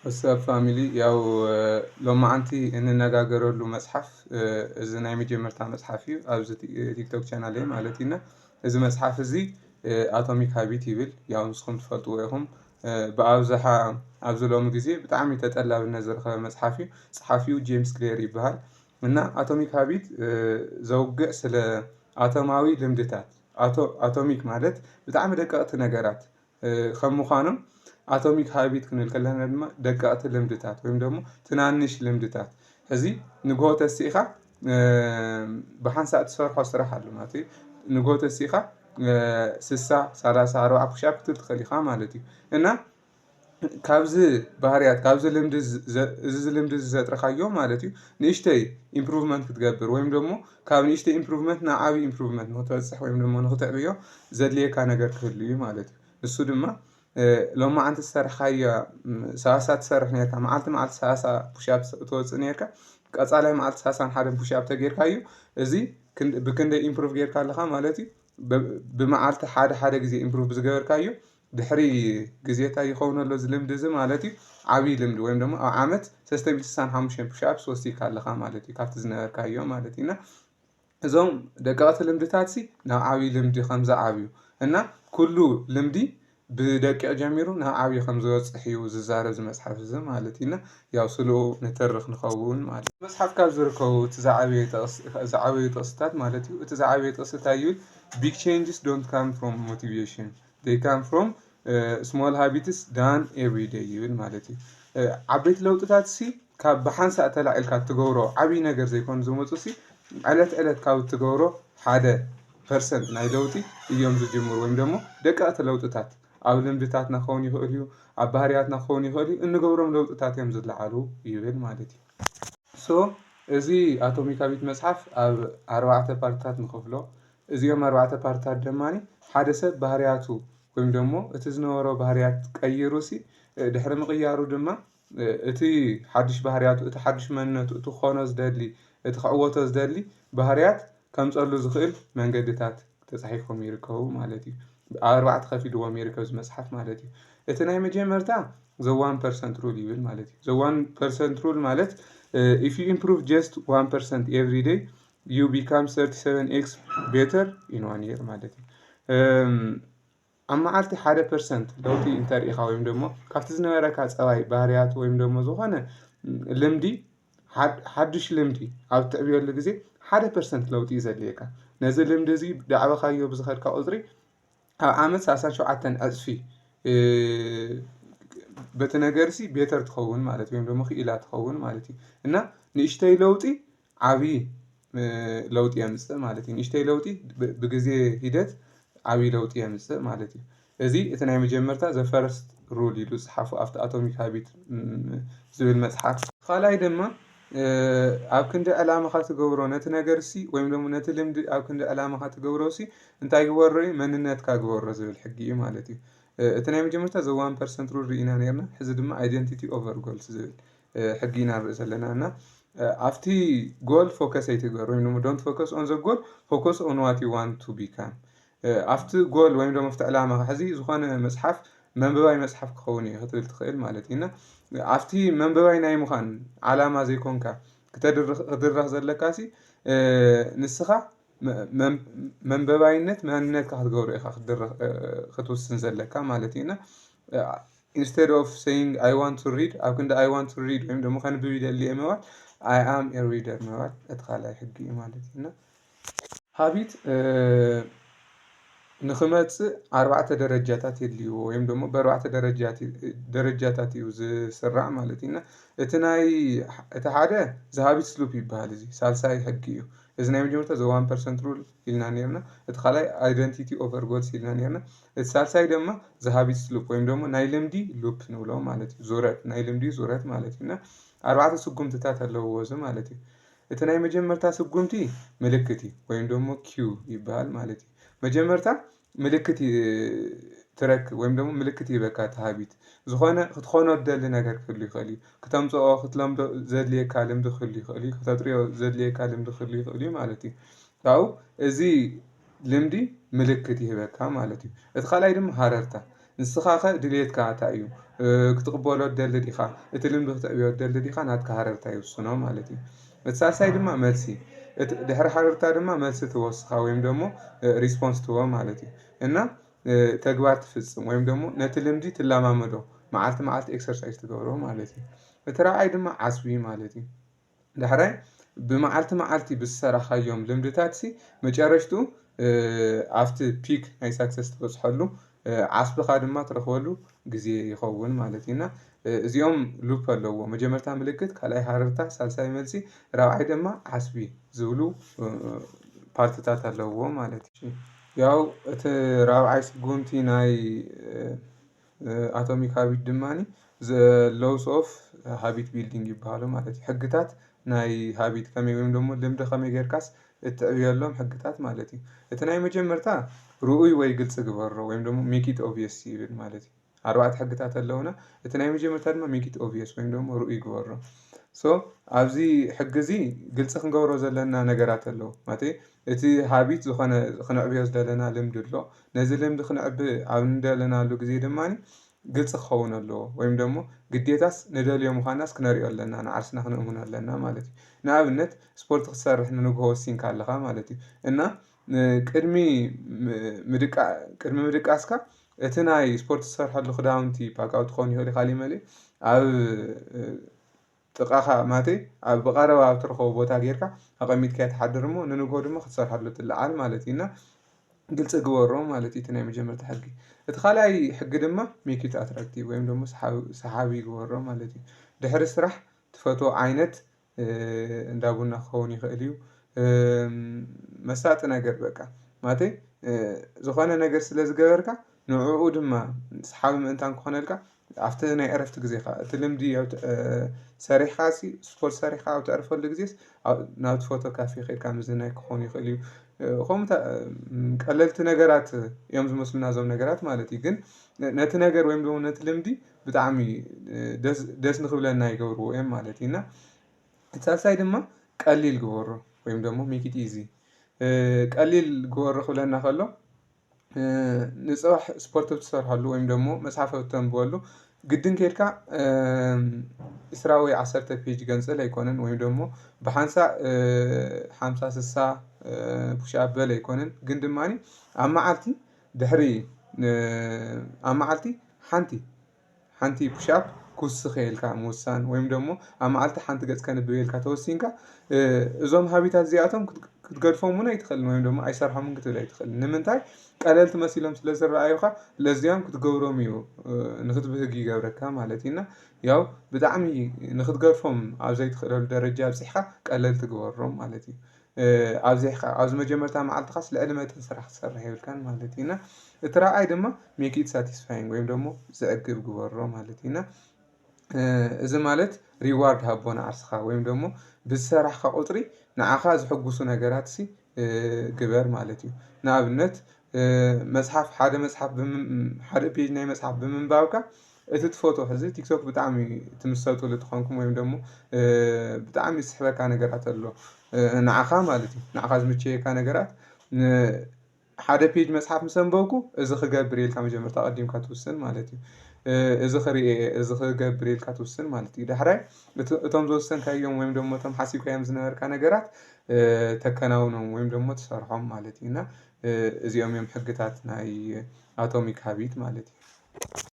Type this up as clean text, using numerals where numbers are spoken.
ወሰብ ፋሚሊ ያው ሎማዓንቲ እንነጋገረሉ መፅሓፍ እዚ ናይ መጀመርታ መፅሓፍ እዩ ኣብዚ ቲክቶክ ቻናል ማለት ኢና እዚ መፅሓፍ እዚ ኣቶሚክ ሃቢት ይብል ያው ንስኩም ትፈልጥዎ ኢኹም ብኣብዝሓ ኣብዚ ሎሚ ግዜ ብጣዕሚ ተጠላብነት ዝረኸበ መፅሓፍ እዩ ፀሓፊኡ ጄምስ ክሌር ይበሃል እና ኣቶሚክ ሃቢት ዘውግዕ ስለ ኣቶማዊ ልምድታት ኣቶሚክ ማለት ብጣዕሚ ደቀቕቲ ነገራት ከም ምዃኖም ኣቶሚክ ሃቢት ክንብል ከለና ድማ ደቀቕቲ ልምድታት ወይም ደግሞ ትናንሽ ልምድታት ሕዚ ንግሆ ተሲኢኻ ብሓንሳእ ትሰርሖ ስራሕ ኣሎ ማለት እዩ ንግሆ ተሲኢኻ 60 30 40 ፑሽኣፕ ክትብል ትኽእል ኢኻ ማለት እዩ እና ካብዚ ባህርያት ካብዚ ልምዲ እዚ ልምዲ ዘጥረኻዮ ማለት እዩ ንእሽተይ ኢምፕሩቭመንት ክትገብር ወይም ደግሞ ካብ ንእሽተይ ኢምፕሩቭመንት ናብ ዓብይ ኢምፕሩቭመንት ንክትበፅሕ ወይም ደግሞ ንክትዕብዮ ዘድልየካ ነገር ክህሉ እዩ ማለት እዩ ንሱ ድማ ሎማዓንቲ ዝሰርሕካዮ 30 ትሰርሕ ነርካ መዓልቲ መዓልቲ 30 ፑሽኣፕ ትወፅእ ነርካ ቀፃላይ መዓልቲ 31 ፑሽኣፕ ተገይርካዮ እዚ ብክንደይ ኢምፕሩቭ ጌርካ ኣለካ ማለት እዩ ብመዓልቲ ሓደ ግዜ ኢምፕሩቭ ዝገበርካዮ ድሕሪ ግዜታ ይኸውን ኣሎ እዚ ልምዲ እዚ ማለት እዩ ዓብይ ልምዲ ወይም ደግሞ ኣብ ዓመት 365 ፑሽኣፕ ወሲድካ ኣለካ ማለት እዩ ካብቲ ዝነበርካዮ ማለት እዩ እና እዞም ደቀቕቲ ልምድታት ናብ ዓብይ ልምዲ ከም ዝዓብዩ እና ኩሉ ልምዲ ብደቂቕ ጀሚሩ ናብ ዓብይ ከም ዝበፅሕ እዩ ዝዛረብ መፅሓፍ እዚ ማለት እዩ እና ያው ስልኡ ንተርክ ንኸውን ማለት እዩ መፅሓፍ ካብ ዝርከቡ እቲ ዝዓበዩ ጥቕስታት ማለት እዩ እቲ ዝዓበየ ጥቕሲ እንታይ ይብል ቢግ ቼንጅስ ዶንት ካም ፍሮም ሞቲቬሽን ዴይ ካም ፍሮም ስሞል ሃቢትስ ዳን ኤቭሪ ዴይ ይብል ማለት እዩ ዓበይቲ ለውጥታት ካብ ብሓንሳእ ተላዒልካ እትገብሮ ዓብይ ነገር ዘይኮኑ ዝመፁ ዕለት ዕለት ካብ እትገብሮ 1% ናይ ለውጢ እዮም ዝጅምሩ ወይም ደግሞ ደቀቕቲ ለውጥታት ኣብ ልምድታትና ክኸውን ይኽእል እዩ ኣብ ባህርያትና ክኸውን ይኽእል እዩ እንገብሮም ለውጥታት እዮም ዝለዓሉ ይብል ማለት እዩ ሶ እዚ ኣቶሚክ ሃቢት መፅሓፍ ኣብ 4 ፓርትታት ንኸፍሎ እዚኦም 4 ፓርትታት ድማኒ ሓደ ሰብ ባህርያቱ ወይም ደግሞ እቲ ዝነበሮ ባህርያት ቀይሩ ድሕሪ ምቕያሩ ድማ እቲ ሓድሽ ባህርያቱ እቲ ሓድሽ መንነቱ እቲ ክኾኖ ዝደሊ እቲ ክዕወቶ ዝደሊ ባህርያት ከምፀሉ ዝኽእል መንገድታት ተፃሒፎም ይርከቡ ማለት እዩ ኣብ 4 ከፊልዎም ይርከብ እዚ መፅሓፍ ማለት እዩ እቲ ናይ መጀመርታ the 1% rule ይብል ማለት እዩ the 1% rule ማለት if you improve just 1% every day you become 37x better in 1 year ማለት እዩ ኣብ መዓልቲ 1% ለውጢ እንተሪኢኻ ወይም ደግሞ ካብቲ ዝነበረካ ፀባይ ባህርያት ወይም ደግሞ ዝኾነ ልምዲ ሓድሽ ልምዲ ኣብ ትዕብየሉ ግዜ 1% ለውጢ እዩ ዘድልየካ ነዚ ልምዲ እዚ ዳዕበኻዮ ብዝኸድካ ቁፅሪ ኣብ ዓመት 37 ዕፅፊ በቲ ነገር ቤተር ትኸውን ማለት እዩ ወይም ደግሞ ክኢላ ትኸውን ማለት እዩ እና ንእሽተይ ለውጢ ዓብይ ለውጢ የምፅእ ማለት እዩ ንእሽተይ ለውጢ ብግዜ ሂደት ዓብይ ለውጢ የምፅእ ማለት እዩ እዚ እቲ ናይ መጀመርታ ዘ ፈርስት ሩል ኢሉ ዝፀሓፉ ኣብቲ ኣቶሚክ ሃቢት ዝብል መፅሓፍ ካልኣይ ድማ ኣብ ክንዲ ዕላማኻ ትገብሮ ነቲ ነገር ወይም ደግሞ ነቲ ልምዲ ኣብ ክንዲ ዕላማኻ ትገብሮ እንታይ ግበሮ እዩ መንነትካ ግበሮ ዝብል ሕጊ እዩ ማለት እዩ እቲ ናይ መጀመርታ ዘ 1% ሩል ርኢና ነርና ሕዚ ድማ ኣይደንቲቲ ኦቨር ጎልስ ዝብል ሕጊ ኢና ንርኢ ዘለና እና ኣብቲ ጎል ፎከስ ኣይትግበር ወይም ደግሞ ዶንት ፎከስ ኦን ዘ ጎል ፎከስ ኦን ዋት ዩ ዋንት ቱ ቢካም ኣብቲ ጎል ወይም ደግሞ ኣብቲ ዕላማኻ ሕዚ ዝኾነ መፅሓፍ መንበባይ መፅሓፍ ክኸውን እዩ ክትብል ትኽእል ማለት እዩ እና ኣብቲ መንበባይ ናይ ምዃን ዓላማ ዘይኮንካ ክተድርኽ ዘለካ ንስኻ መንበባይነት መንነትካ ክትገብሮ ኢኻ ክትውስን ዘለካ ማለት እዩ እና instead of saying I want to read ኣብ ክንዲ I want to read ወይም ደግሞ ከንብብ ይደሊ እየ ምባል I am a reader ምባል እቲ ካልኣይ ሕጊ እዩ ማለት እዩ እና ሃቢት ንክመፅእ 4 ደረጃታት የድልይዎ ወይም ደግሞ ብ4 ደረጃታት እዩ ዝስራዕ ማለት እዩ እና እቲ ሓደ ዝሃቢት ስሉፕ ይበሃል እዚ ሳልሳይ ሕጊ እዩ እዚ ናይ መጀመርታ ዘ 1% ሩል ኢልና ነርና እቲ ካልኣይ ኣይደንቲቲ ኦቨር ጎልስ ኢልና ነርና እቲ ሳልሳይ ድማ ዝሃቢት ስሉፕ ወይም ደግሞ ናይ ልምዲ ሉፕ ንብሎ ማለት እዩ ዙረት ናይ ልምዲ ዙረት ማለት እዩ እና 4 ስጉምትታት ኣለውዎ እዚ ማለት እዩ እቲ ናይ መጀመርታ ስጉምቲ ምልክት እዩ ወይም ደግሞ ኪው ይበሃል ማለት እዩ መጀመርታ ምልክት ትረክብ ወይም ደግሞ ምልክት ይበካ እቲ ሃቢት ዝኾነ ክትኾኖ ዝደሊ ነገር ክህሉ ይኽእል እዩ ክተምፅኦ ክትለምዶ ዘድልየካ ልምዲ ክህሉ ይኽእል እዩ ክተጥርዮ ዘድልየካ ልምዲ ክህሉ ይኽእል እዩ ማለት እዩ ካብኡ እዚ ልምዲ ምልክት ይህበካ ማለት እዩ እቲ ካልኣይ ድማ ሃረርታ ንስኻ ኸ ድሌትካ እንታይ እዩ ክትቕበሎ ትደሊ ዲኻ እቲ ልምዲ ክትዕብዮ ትደሊ ዲኻ ናትካ ሃረርታ ይውስኖ ማለት እዩ። እቲ ሳልሳይ ድማ መልሲ ድሕሪ ሃረርታ ድማ መልሲ ትወስኻ ወይም ደግሞ ሪስፖንስ ትቦ ማለት እዩ እና ተግባር ትፍፅም ወይም ደግሞ ነቲ ልምዲ ትለማመዶ መዓልቲ መዓልቲ ኤክሰርሳይዝ ትገብሮ ማለት እዩ። እቲ ራብዓይ ድማ ዓስቢ ማለት እዩ። ዳሕራይ ብመዓልቲ መዓልቲ ብዝሰራሕካዮም ልምድታት መጨረሽቱ ኣብቲ ፒክ ናይ ሳክሰስ ትበፅሐሉ ዓስብኻ ድማ ትረክበሉ ግዜ ይኸውን ማለት እዩ እና እዚኦም ሉፕ ኣለዎ መጀመርታ ምልክት ካልኣይ ሃረርታ ሳልሳይ መልሲ ራብዓይ ድማ ዓስቢ ዝብሉ ፓርትታት ኣለዎ ማለት እዩ። ያው እቲ ራብዓይ ስጉምቲ ናይ ኣቶሚክ ሃቢት ድማኒ ሎውስ ኦፍ ሃቢት ቢልዲንግ ይበሃሉ ማለት እዩ። ሕግታት ናይ ሃቢት ከመይ ወይም ደግሞ ልምዲ ከመይ ጌርካስ እትዕብየሎም ሕግታት ማለት እዩ። እቲ ናይ መጀመርታ ርኡይ ወይ ግልፂ ግበሮ ወይም ደግሞ ሜክ ኢት ኦብቪየስ ይብል ማለት እዩ። ኣርባዕተ ሕግታት ኣለውና እቲ ናይ መጀመርታ ድማ ሜክ ኢት ኦብቪየስ ወይም ደግሞ ርኡይ ግበሮ ኣብዚ ሕጊ እዚ ግልፂ ክንገብሮ ዘለና ነገራት ኣለዉ ማለት እቲ ሃቢት ዝኾነ ክነዕብዮ ዝደለና ልምዲ ኣሎ ነዚ ልምዲ ክንዕብይ ኣብ እንደለናሉ ግዜ ድማኒ ግልፂ ክኸውን ኣለዎ ወይም ደግሞ ግዴታስ ንደልዮ ምዃናስ ክነሪኦ ኣለና ንዓርስና ክነእምኖ ኣለና ማለት እዩ። ንኣብነት ስፖርት ክትሰርሕ ንንግሆ ወሲንካ ኣለኻ ማለት እዩ እና ቅድሚ ምድቃስካ እቲ ናይ ስፖርት ዝሰርሐሉ ክዳውንቲ ፓካውት ክኸውን ይኽእል ካሊእ መሊእ ኣብ ጥቃኻ ማለተይ ኣብ ብቐረባ ኣብ ትረኽቦ ቦታ ጌርካ ኣቐሚጥካ ተሓድር እሞ ንንግሆ ድማ ክትሰርሐሉ ትለዓል ማለት እዩ እና ግልፂ ግበሮ ማለት እዩ እቲ ናይ መጀመርታ ሕጊ። እቲ ካልኣይ ሕጊ ድማ ሜክ ኢት ኣትራክቲቭ ወይም ደግሞ ሰሓቢ ግበሮ ማለት እዩ። ድሕሪ ስራሕ ትፈትዎ ዓይነት እንዳ ቡና ክኸውን ይኽእል እዩ መሳጢ ነገር በቃ ማለተይ ዝኾነ ነገር ስለ ዝገበርካ ንዕኡ ድማ ሰሓቢ ምእንታን ክኾነልካ ኣብቲ ናይ ዕረፍቲ ግዜኻ እቲ ልምዲ ሰሪሕካ ስፖርት ሰሪሕካ ኣብ ተዕርፈሉ ግዜስ ናብ ትፈትዎ ካፌ ከይድካ ምዝንናይ ክኸውን ይኽእል እዩ። ከምኡ ቀለልቲ ነገራት እዮም ዝመስሉና እዞም ነገራት ማለት እዩ ግን ነቲ ነገር ወይም ደግሞ ነቲ ልምዲ ብጣዕሚ ደስ ንክብለና ይገብርዎ እዮም ማለት እዩ እና እቲ ሳልሳይ ድማ ቀሊል ግበሮ ወይም ደግሞ ሜክ ኢት ኢዚ ቀሊል ግበሮ ክብለና ከሎ ንፅባሕ ስፖርት ብትሰርሐሉ ወይም ደግሞ መፅሓፍ ብተንብበሉ ግድን ከይድካ 20 ወይ 10 ፔጅ ገንፅል ኣይኮነን ወይም ደግሞ ብሓንሳእ 50 60 ፑሽኣፕ በል ኣይኮነን ግን ድማኒ ኣብ መዓልቲ ድሕሪ ኣብ መዓልቲ ሓንቲ ፑሽኣፕ ክውስኽ ኢልካ ምውሳን ወይም ደግሞ ኣብ መዓልቲ ሓንቲ ገፅ ከንብብ ኢልካ ተወሲንካ እዞም ሃቢታት እዚኣቶም ክትገድፎም እውን ኣይትኽእልን ወይም ደግሞ ኣይሰርሖምን ክትብል ኣይትኽእልን ንምንታይ ቀለልቲ መሲሎም ስለ ዝረኣዩኻ ለዚኦም ክትገብሮም እዩ ንክትብህግ ይገብረካ ማለት እዩ እና ያው ብጣዕሚ ንክትገድፎም ኣብ ዘይትኽእለሉ ደረጃ ኣብፂሕካ ቀለልቲ ግበሮም ማለት እዩ። ኣብዚ መጀመርታ መዓልትኻስ ልዕሊ መጠን ስራሕ ክትሰርሕ የብልካን ማለት እዩ እና እቲ ራብዓይ ድማ ሜክ ኢት ሳቲስፋይንግ ወይም ደግሞ ዘዕግብ ግበሮ ማለት እዩ እና እዚ ማለት ሪዋርድ ሃቦ ንዓርስኻ ወይም ደግሞ ብዝሰራሕካ ቁፅሪ ንዓኻ ዝሕጉሱ ነገራት ግበር ማለት እዩ። ንኣብነት መፅሓፍ ሓደ ፔጅ ናይ መፅሓፍ ብምንባብካ እቲ ትፈትዎ ሕዚ ቲክቶክ ብጣዕሚ ትምሰጥሉ ትኾንኩም ወይም ደግሞ ብጣዕሚ ዝስሕበካ ነገራት ኣሎ ንዓኻ ማለት እዩ ንዓኻ ዝምችየካ ነገራት ሓደ ፔጅ መፅሓፍ ምስ ኣንበብኩ እዚ ክገብር ኢልካ መጀመርታ ቀዲምካ ትውስን ማለት እዩ። እዚ ክሪኤ እዚ ክገብር ኢልካ ትውስን ማለት እዩ። ዳሕራይ እቶም ዝወሰንካዮም ወይም ደግሞ እቶም ሓሲብካዮም ዝነበርካ ነገራት ተከናውኖም ወይም ደግሞ ትሰርሖም ማለት እዩ እና እዚኦም እዮም ሕግታት ናይ ኣቶሚክ ሃቢት ማለት እዩ።